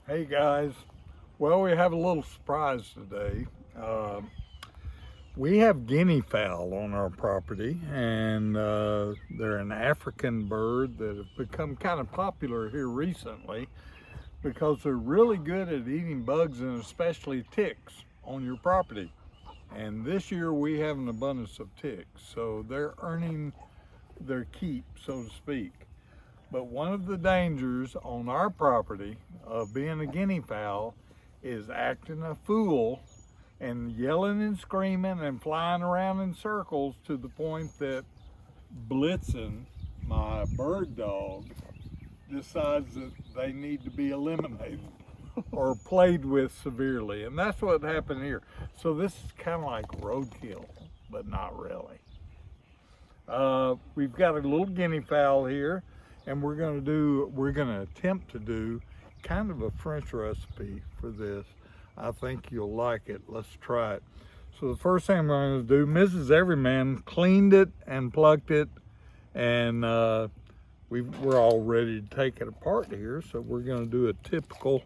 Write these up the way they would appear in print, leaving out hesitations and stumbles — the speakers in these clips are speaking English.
Hey guys, well, we have a little surprise today. We have guinea fowl on our property, and they're an African bird that have become kind of popular here recently because they're really good at eating bugs and especially ticks on your property. And this year we have an abundance of ticks, so they're earning their keep, so to speak. But one of the dangers on our property of being a guinea fowl is acting a fool and yelling and screaming and flying around in circles to the point that Blitzen, my bird dog, decides that they need to be eliminated or played with severely. And that's what happened here. So this is kind of like roadkill, but not really. We've got a little guinea fowl here, and we're going to attempt to do kind of a French recipe for this. I think you'll like it. Let's try it. So the first thing I'm going to do, Mrs. Everyman cleaned it and plucked it, and we're all ready to take it apart here. So we're going to do a typical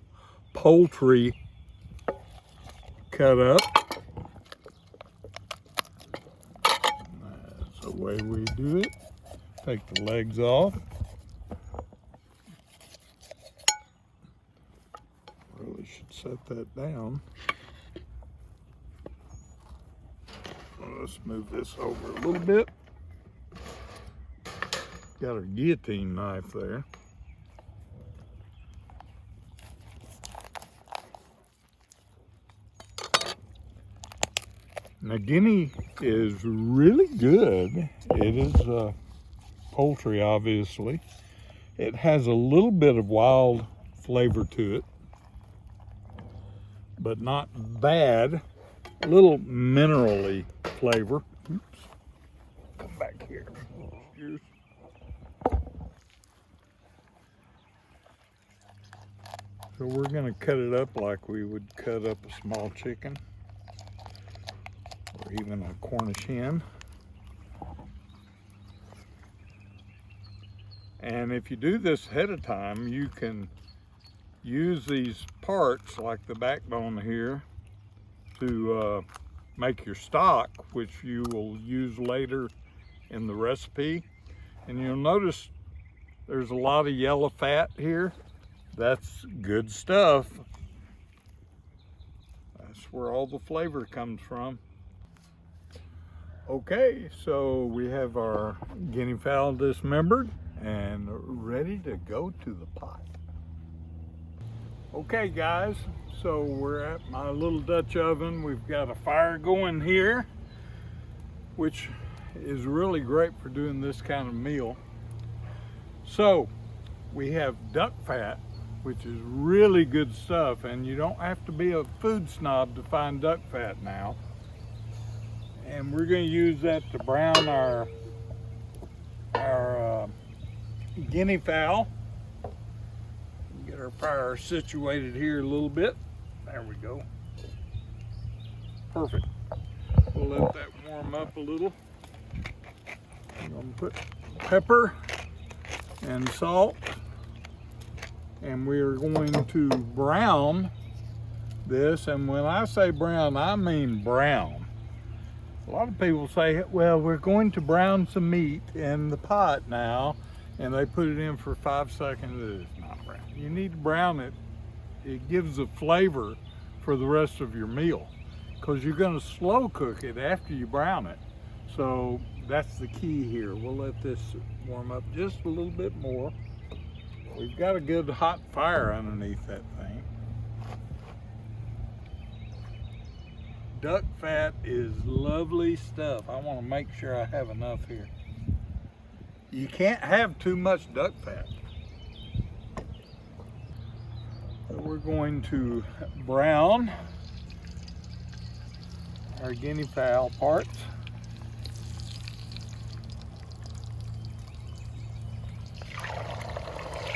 poultry cut up. That's the way we do it. Take the legs off. Really should set that down. Let's move this over a little bit. Got our guillotine knife there. Now, guinea is really good. It is poultry, obviously. It has a little bit of wild flavor to it, but not bad. A little minerally flavor. Oops. Come back here. Here's. So we're going to cut it up like we would cut up a small chicken or even a Cornish hen. And if you do this ahead of time, you can use these parts like the backbone here to make your stock, which you will use later in the recipe. And you'll notice there's a lot of yellow fat here. That's good stuff. That's where all the flavor comes from. Okay, so we have our guinea fowl dismembered and ready to go to the pot. Okay guys, so we're at my little Dutch oven. We've got a fire going here, which is really great for doing this kind of meal. So we have duck fat, which is really good stuff, and you don't have to be a food snob to find duck fat now. And we're going to use that to brown our guinea fowl. Get our fire situated here a little bit. There we go. Perfect. We'll let that warm up a little. I'm going to put pepper and salt, and we are going to brown this. And when I say brown, I mean brown. A lot of people say, well, we're going to brown some meat in the pot now, and they put it in for 5 seconds. It is not brown. You need to brown it. It gives a flavor for the rest of your meal, because you're going to slow cook it after you brown it. So that's the key here. We'll let this warm up just a little bit more. We've got a good hot fire underneath that thing. Duck fat is lovely stuff. I want to make sure I have enough here. You can't have too much duck fat. So we're going to brown our guinea fowl parts.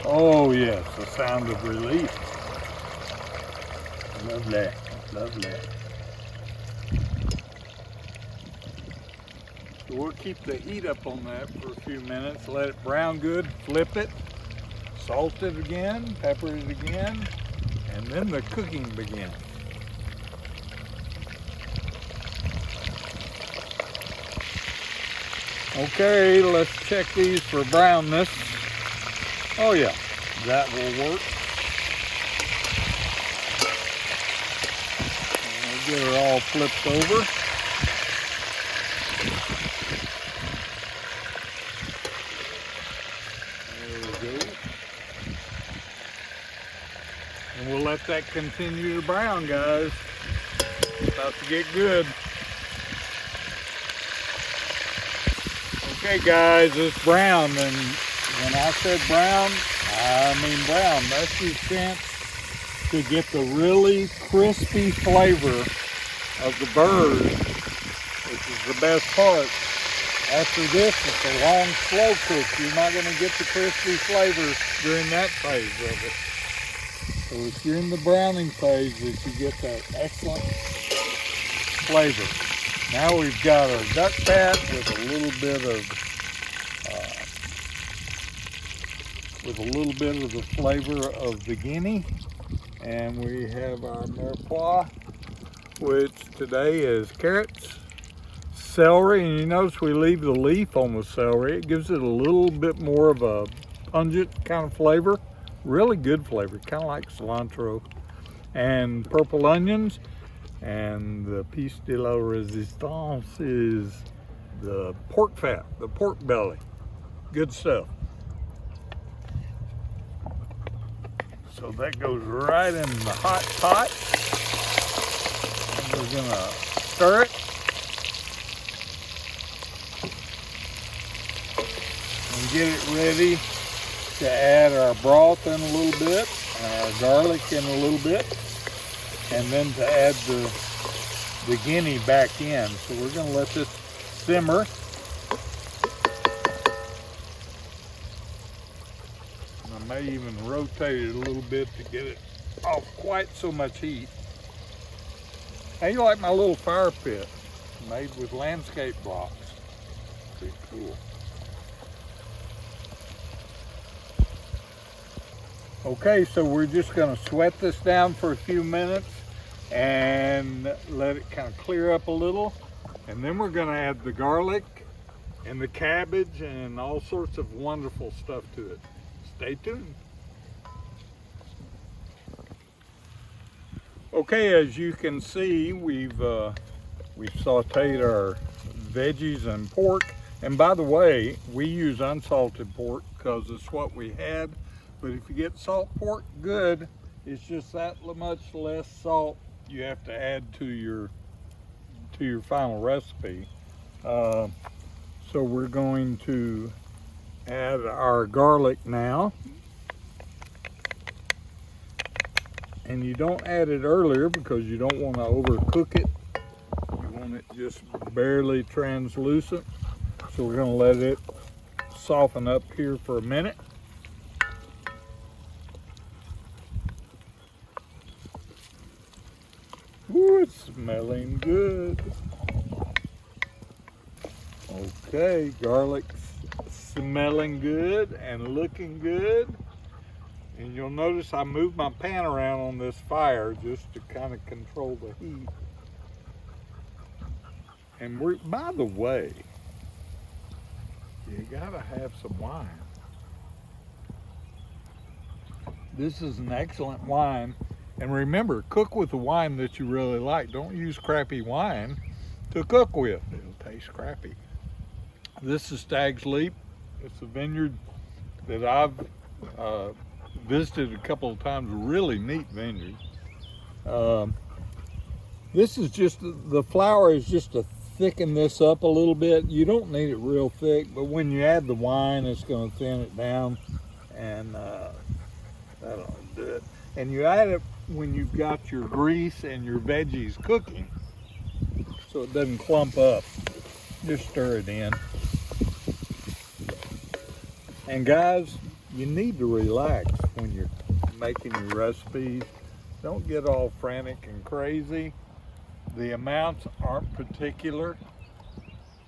Oh yes, the sound of relief. Lovely, lovely. So we'll keep the heat up on that for a few minutes, let it brown good, flip it, salt it again, pepper it again, and then the cooking begins. Okay, let's check these for brownness. Oh yeah, that will work. We'll get her all flipped over. There we go. And we'll let that continue to brown, guys. It's about to get good. Okay guys, it's brown, and when I said brown, I mean brown. That's your chance to get the really crispy flavor of the bird, which is the best part. After this, it's a long, slow cook. You're not going to get the crispy flavor during that phase of it. So it's during the browning phase that you get that excellent flavor. Now we've got our duck fat with a little bit of the flavor of the guinea, and we have our mirepoix, which today is carrots, celery, and you notice we leave the leaf on the celery. It gives it a little bit more of a pungent kind of flavor, really good flavor, kind of like cilantro, and purple onions. And the piece de la resistance is the pork fat, the pork belly. Good stuff. So that goes right in the hot pot. And we're gonna stir it. And get it ready to add our broth in a little bit, and our garlic in a little bit. And then to add the guinea back in. So we're going to let this simmer. And I may even rotate it a little bit to get it off quite so much heat. How you like my little fire pit made with landscape blocks? Pretty cool. Okay, so we're just going to sweat this down for a few minutes and let it kind of clear up a little, and then we're going to add the garlic and the cabbage and all sorts of wonderful stuff to it. Stay tuned. Okay, as you can see, we've sauteed our veggies and pork, and by the way, we use unsalted pork because it's what we had. But if you get salt pork, good. It's just that much less salt you have to add to your final recipe. So we're going to add our garlic now. And you don't add it earlier because you don't want to overcook it. You want it just barely translucent. So we're going to let it soften up here for a minute. Ooh, it's smelling good. Okay, garlic's smelling good and looking good. And you'll notice I moved my pan around on this fire just to kind of control the heat. And by the way, you gotta have some wine. This is an excellent wine. And remember, cook with the wine that you really like. Don't use crappy wine to cook with. It'll taste crappy. This is Stag's Leap. It's a vineyard that I've visited a couple of times. Really neat vineyard. This is just, the flour is just to thicken this up a little bit. You don't need it real thick, but when you add the wine, it's going to thin it down, and that'll do it. And you add it when you've got your grease and your veggies cooking, so it doesn't clump up. Just stir it in. And guys, you need to relax when you're making your recipes. Don't get all frantic and crazy. The amounts aren't particular.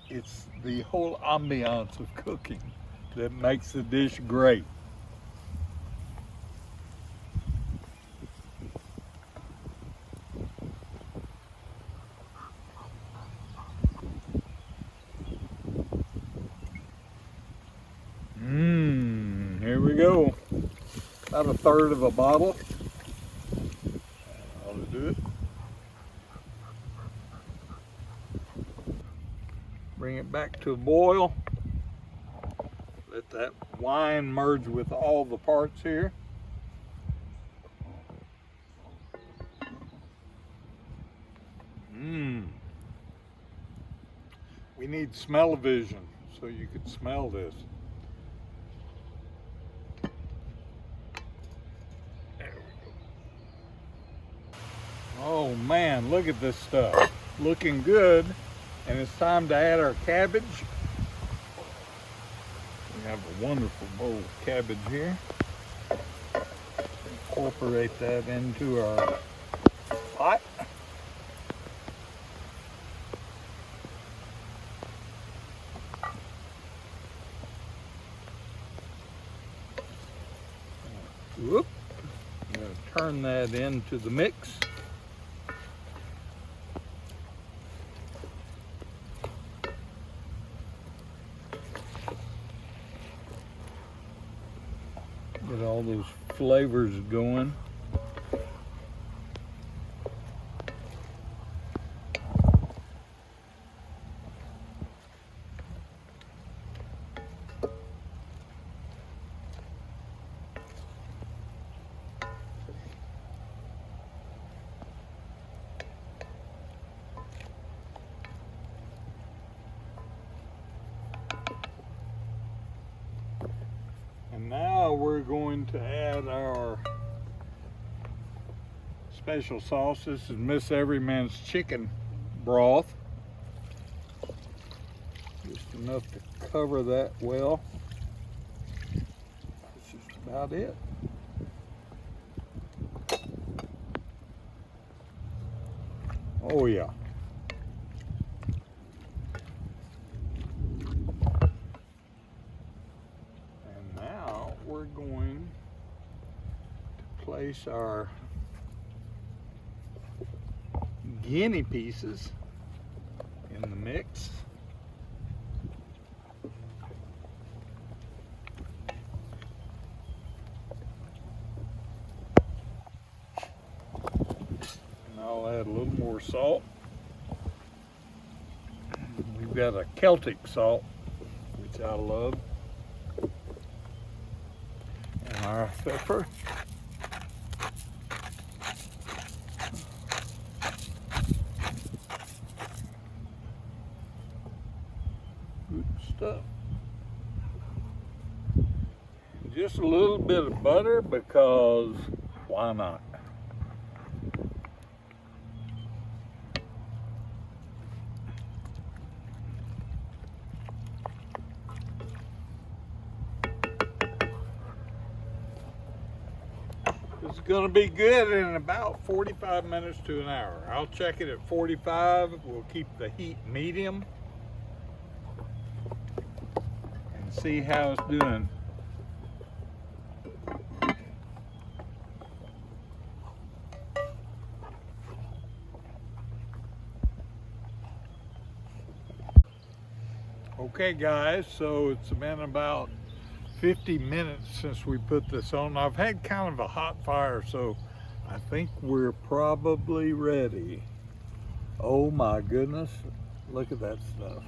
It's the whole ambiance of cooking that makes the dish great. we go. About a third of a bottle. That ought to do it. Bring it back to a boil. Let that wine merge with all the parts here. We need smell-o-vision so you can smell this. There we go. Oh man, look at this stuff. Looking good. And it's time to add our cabbage. We have a wonderful bowl of cabbage here. Incorporate that into our pot. Whoop. I'm going to turn that into the mix. Get all those flavors going. And now we're going to add our special sauce. This is Miss Everyman's chicken broth. Just enough to cover that well. That's just about it. Oh yeah. We're going to place our guinea pieces in the mix. And I'll add a little more salt. We've got a Celtic salt, which I love. Our pepper. Good stuff. Just a little bit of butter because why not? It's going to be good in about 45 minutes to an hour. I'll check it at 45. We'll keep the heat medium and see how it's doing. Okay guys, so it's been about 50 minutes since we put this on. I've had kind of a hot fire, so I think we're probably ready. Oh my goodness, look at that stuff.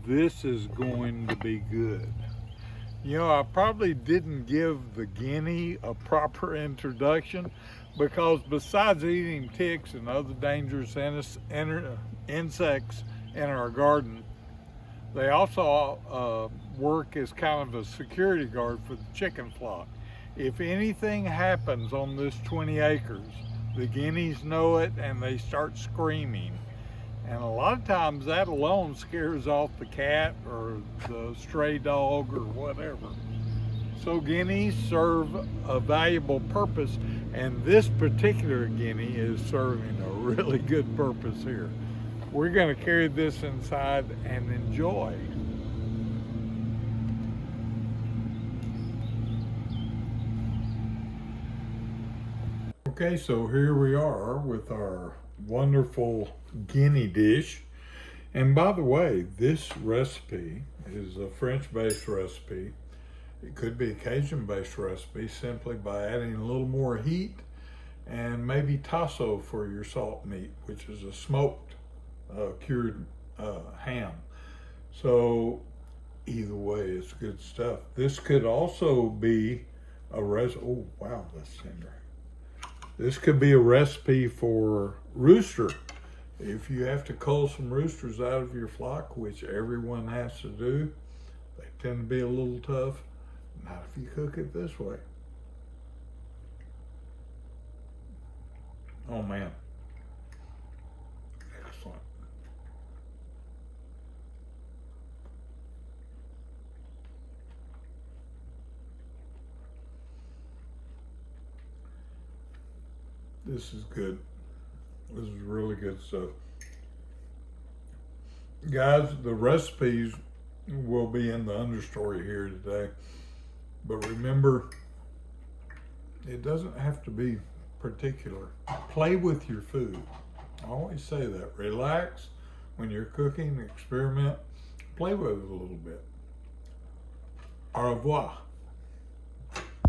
This is going to be good. You know, I probably didn't give the guinea a proper introduction because besides eating ticks and other dangerous insects in our garden, they also work as kind of a security guard for the chicken flock. If anything happens on this 20 acres, the guineas know it and they start screaming. And a lot of times that alone scares off the cat or the stray dog or whatever. So guineas serve a valuable purpose, and this particular guinea is serving a really good purpose here. We're going to carry this inside and enjoy. Okay, so here we are with our wonderful guinea dish. And by the way, this recipe is a French-based recipe. It could be a Cajun-based recipe simply by adding a little more heat and maybe tasso for your salt meat, which is a smoked, cured ham. So either way, it's good stuff. This could also be a oh wow, that's tender. This could be a recipe for rooster. If you have to cull some roosters out of your flock, which everyone has to do, they tend to be a little tough. Not if you cook it this way. Oh man. Excellent. This is good. This is really good stuff. Guys, the recipes will be in the understory here today. But remember, it doesn't have to be particular. Play with your food. I always say that. Relax when you're cooking, experiment, play with it a little bit. Au revoir.